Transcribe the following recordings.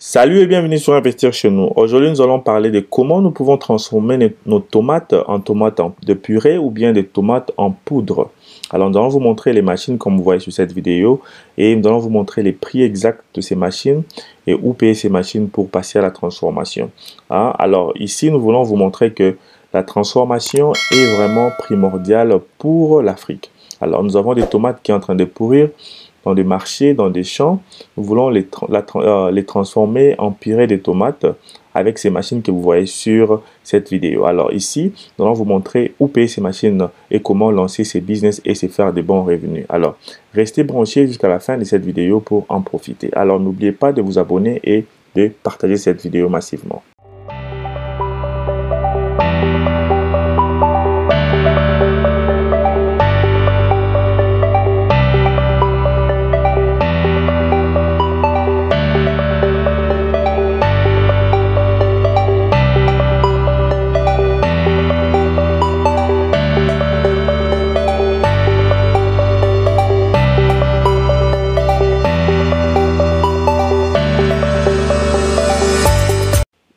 Salut et bienvenue sur Investir chez nous. Aujourd'hui, nous allons parler de comment nous pouvons transformer nos tomates en de purée ou bien des tomates en poudre. Alors, nous allons vous montrer les machines comme vous voyez sur cette vidéo et nous allons vous montrer les prix exacts de ces machines et où payer ces machines pour passer à la transformation. Alors, ici, nous voulons vous montrer que la transformation est vraiment primordiale pour l'Afrique. Alors, nous avons des tomates qui sont en train de pourrir dans des marchés, dans des champs. Nous voulons les transformer en purée de tomates avec ces machines que vous voyez sur cette vidéo. Alors ici, nous allons vous montrer où payer ces machines et comment lancer ces business et se faire de bons revenus. Alors, restez branchés jusqu'à la fin de cette vidéo pour en profiter. Alors, n'oubliez pas de vous abonner et de partager cette vidéo massivement.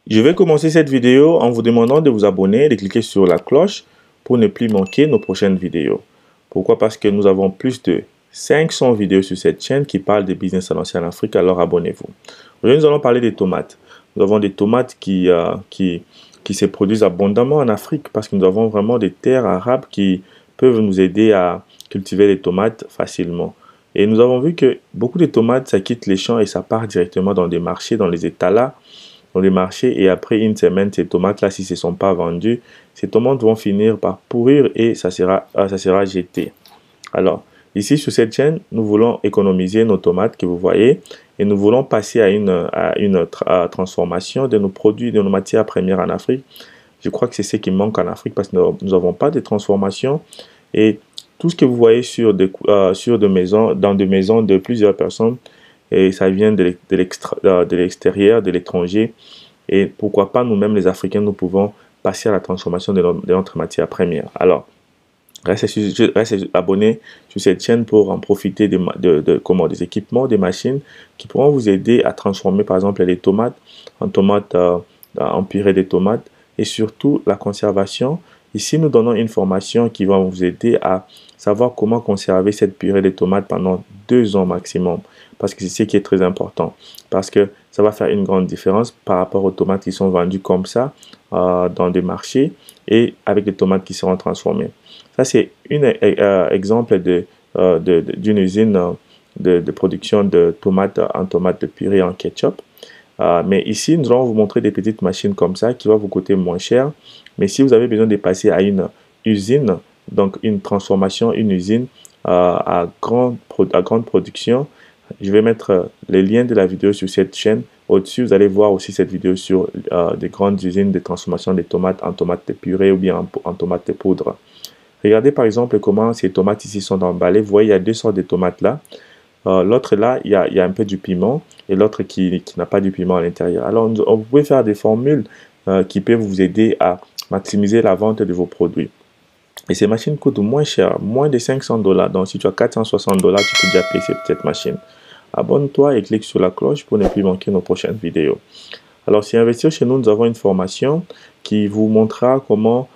Je vais commencer cette vidéo en vous demandant de vous abonner et de cliquer sur la cloche pour ne plus manquer nos prochaines vidéos. Pourquoi? Parce que nous avons plus de 500 vidéos sur cette chaîne qui parlent de business à l'ancienne Afrique, alors abonnez-vous. Aujourd'hui, nous allons parler des tomates. Nous avons des tomates qui se produisent abondamment en Afrique parce que nous avons vraiment des terres arables qui peuvent nous aider à cultiver les tomates facilement. Et nous avons vu que beaucoup de tomates, ça quitte les champs et ça part directement dans des marchés, dans les états-là, dans les marchés, et après une semaine, ces tomates-là, si ce ne sont pas vendues, ces tomates vont finir par pourrir et ça sera jeté. Alors, ici sur cette chaîne, nous voulons économiser nos tomates que vous voyez et nous voulons passer à une transformation de nos produits, de nos matières premières en Afrique. Je crois que c'est ce qui manque en Afrique parce que nous n'avons pas de transformation et tout ce que vous voyez dans des maisons de plusieurs personnes, et ça vient de l'extérieur, de l'étranger. Et pourquoi pas nous-mêmes, les Africains, nous pouvons passer à la transformation de notre matière première. Alors, restez abonnés sur cette chaîne pour en profiter des équipements, des machines qui pourront vous aider à transformer, par exemple, les tomates en purée de tomates et surtout la conservation. Ici, nous donnons une formation qui va vous aider à savoir comment conserver cette purée de tomates pendant 2 ans maximum. Parce que c'est ce qui est très important. Parce que ça va faire une grande différence par rapport aux tomates qui sont vendues comme ça dans des marchés et avec des tomates qui seront transformées. Ça, c'est un exemple d'une usine de production de tomates en tomates de purée en ketchup. Mais ici, nous allons vous montrer des petites machines comme ça qui vont vous coûter moins cher. Mais si vous avez besoin de passer à une usine, donc une transformation, une usine à grande production, je vais mettre les liens de la vidéo sur cette chaîne. Au-dessus, vous allez voir aussi cette vidéo sur des grandes usines de transformation des tomates en tomates de purée ou bien en tomates de poudre. Regardez par exemple comment ces tomates ici sont emballées. Vous voyez, il y a 2 sortes de tomates là. L'autre là, il y a un peu du piment et l'autre qui n'a pas du piment à l'intérieur. Alors, vous pouvez faire des formules qui peuvent vous aider à maximiser la vente de vos produits. Et ces machines coûtent moins cher, moins de 500 $. Donc, si tu as 460 $, tu peux déjà payer cette machine. Abonne-toi et clique sur la cloche pour ne plus manquer nos prochaines vidéos. Alors, si Investir chez nous, nous avons une formation qui vous montrera comment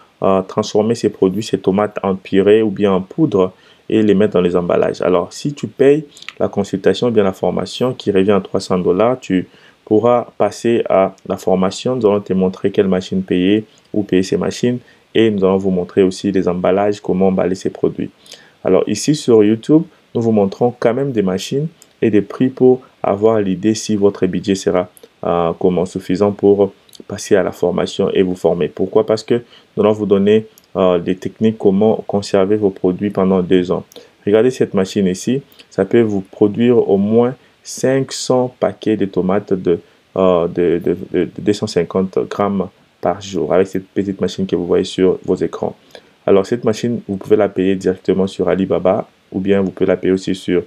transformer ces produits, ces tomates en purée ou bien en poudre et les mettre dans les emballages. Alors, si tu payes la consultation ou bien la formation qui revient à 300 $, tu pourras passer à la formation. Nous allons te montrer quelle machine payer, où payer ces machines. Et nous allons vous montrer aussi les emballages, comment emballer ces produits. Alors ici sur YouTube, nous vous montrons quand même des machines et des prix pour avoir l'idée si votre budget sera suffisant pour passer à la formation et vous former. Pourquoi? Parce que nous allons vous donner des techniques comment conserver vos produits pendant 2 ans. Regardez cette machine ici, ça peut vous produire au moins 500 paquets de tomates de 250 grammes par jour avec cette petite machine que vous voyez sur vos écrans. Alors cette machine, vous pouvez la payer directement sur Alibaba ou bien vous pouvez la payer aussi sur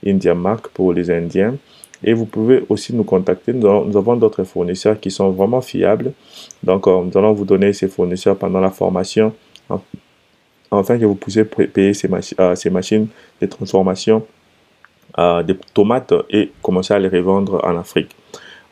IndiaMarkt pour les Indiens. Et vous pouvez aussi nous contacter. Nous avons d'autres fournisseurs qui sont vraiment fiables. Donc nous allons vous donner ces fournisseurs pendant la formation afin que vous puissiez payer ces machines de transformation des tomates et commencer à les revendre en Afrique.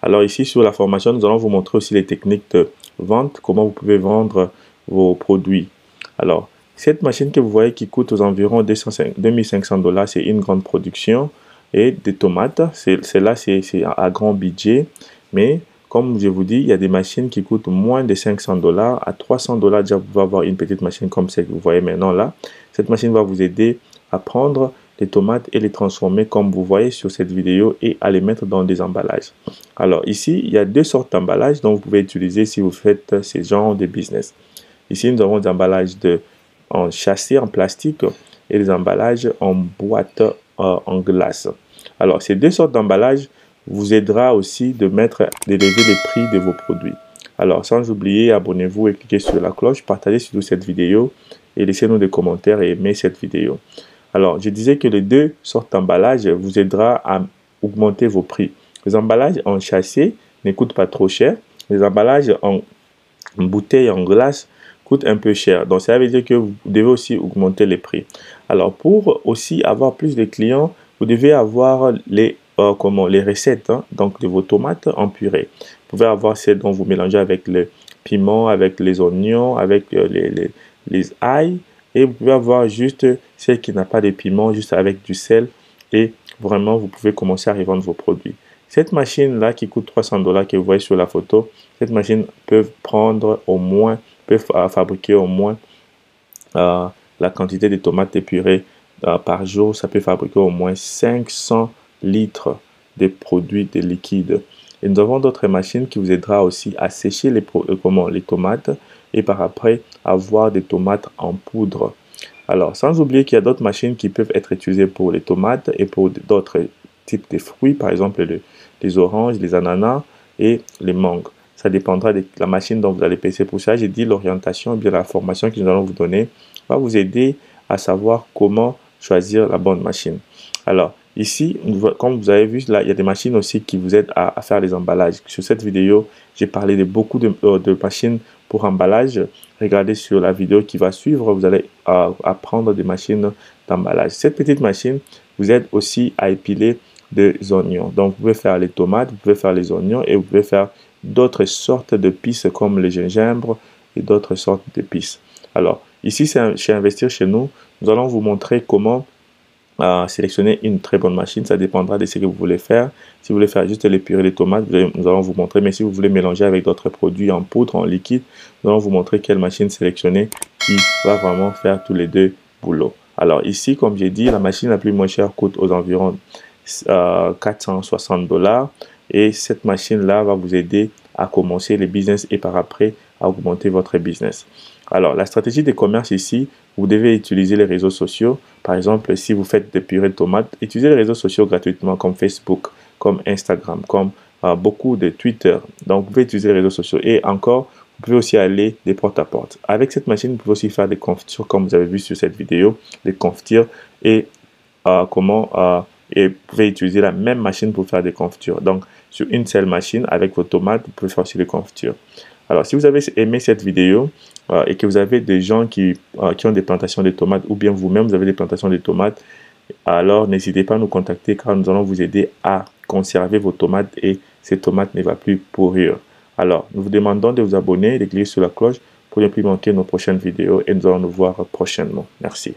Alors ici sur la formation, nous allons vous montrer aussi les techniques de vente, comment vous pouvez vendre vos produits. Alors, cette machine que vous voyez qui coûte aux environs 2500 $, c'est une grande production et des tomates. Celle-là, c'est à grand budget, mais comme je vous dis, il y a des machines qui coûtent moins de 500 $. À 300 $, déjà, vous pouvez avoir une petite machine comme celle que vous voyez maintenant là. Cette machine va vous aider à prendre les tomates et les transformer comme vous voyez sur cette vidéo et à les mettre dans des emballages. Alors ici, il y a deux sortes d'emballages dont vous pouvez utiliser si vous faites ce genre de business. Ici, nous avons des emballages en châssis en plastique et des emballages en boîte en glace. Alors, ces deux sortes d'emballages vous aidera aussi d'élever les prix de vos produits. Alors, sans oublier, abonnez-vous et cliquez sur la cloche, partagez surtout cette vidéo et laissez-nous des commentaires et aimez cette vidéo. Alors, je disais que les deux sortes d'emballages vous aidera à augmenter vos prix. Les emballages en châssis ne coûtent pas trop cher. Les emballages en bouteille en glace coûtent un peu cher. Donc, ça veut dire que vous devez aussi augmenter les prix. Alors, pour aussi avoir plus de clients, vous devez avoir les recettes donc de vos tomates en purée. Vous pouvez avoir celles dont vous mélangez avec le piment, avec les oignons, avec les ail. Et vous pouvez avoir juste celle qui n'a pas de piment, juste avec du sel. Et vraiment, vous pouvez commencer à revendre vos produits. Cette machine-là qui coûte 300 $ que vous voyez sur la photo, cette machine peut fabriquer au moins la quantité de tomates épurées par jour. Ça peut fabriquer au moins 500 litres de produits de liquide. Et nous avons d'autres machines qui vous aidera aussi à sécher les tomates et par après avoir des tomates en poudre. Alors, sans oublier qu'il y a d'autres machines qui peuvent être utilisées pour les tomates et pour d'autres types de fruits, par exemple les oranges, les ananas et les mangues. Ça dépendra de la machine dont vous allez passer. Pour ça, j'ai dit l'orientation et bien la formation que nous allons vous donner va vous aider à savoir comment choisir la bonne machine. Alors, ici, comme vous avez vu, là, il y a des machines aussi qui vous aident à faire les emballages. Sur cette vidéo, j'ai parlé de beaucoup de machines pour emballage. Regardez sur la vidéo qui va suivre, vous allez apprendre des machines d'emballage. Cette petite machine vous aide aussi à épiler des oignons. Donc, vous pouvez faire les tomates, vous pouvez faire les oignons et vous pouvez faire d'autres sortes de pistes comme le gingembre et d'autres sortes d'épices. Alors, ici, chez Investir chez nous, nous allons vous montrer comment sélectionner une très bonne machine. Ça dépendra de ce que vous voulez faire. Si vous voulez faire juste les purées de tomates, nous allons vous montrer. Mais si vous voulez mélanger avec d'autres produits en poudre, en liquide, nous allons vous montrer quelle machine sélectionner qui va vraiment faire tous les deux boulots. Alors ici, comme j'ai dit, la machine la plus moins chère coûte aux environs 460 $. Et cette machine-là va vous aider à commencer les business et par après à augmenter votre business. Alors, la stratégie de commerce ici, vous devez utiliser les réseaux sociaux. Par exemple, si vous faites des purées de tomates, utilisez les réseaux sociaux gratuitement comme Facebook, comme Instagram, comme beaucoup de Twitter. Donc, vous pouvez utiliser les réseaux sociaux. Et encore, vous pouvez aussi aller des porte-à-porte. Avec cette machine, vous pouvez aussi faire des confitures, comme vous avez vu sur cette vidéo, des confitures et et vous pouvez utiliser la même machine pour faire des confitures. Donc, sur une seule machine, avec vos tomates, vous pouvez faire aussi des confitures. Alors, si vous avez aimé cette vidéo et que vous avez des gens qui ont des plantations de tomates ou bien vous-même, vous avez des plantations de tomates, alors n'hésitez pas à nous contacter car nous allons vous aider à conserver vos tomates et ces tomates ne vont plus pourrir. Alors, nous vous demandons de vous abonner et de cliquer sur la cloche pour ne plus manquer nos prochaines vidéos et nous allons nous voir prochainement. Merci.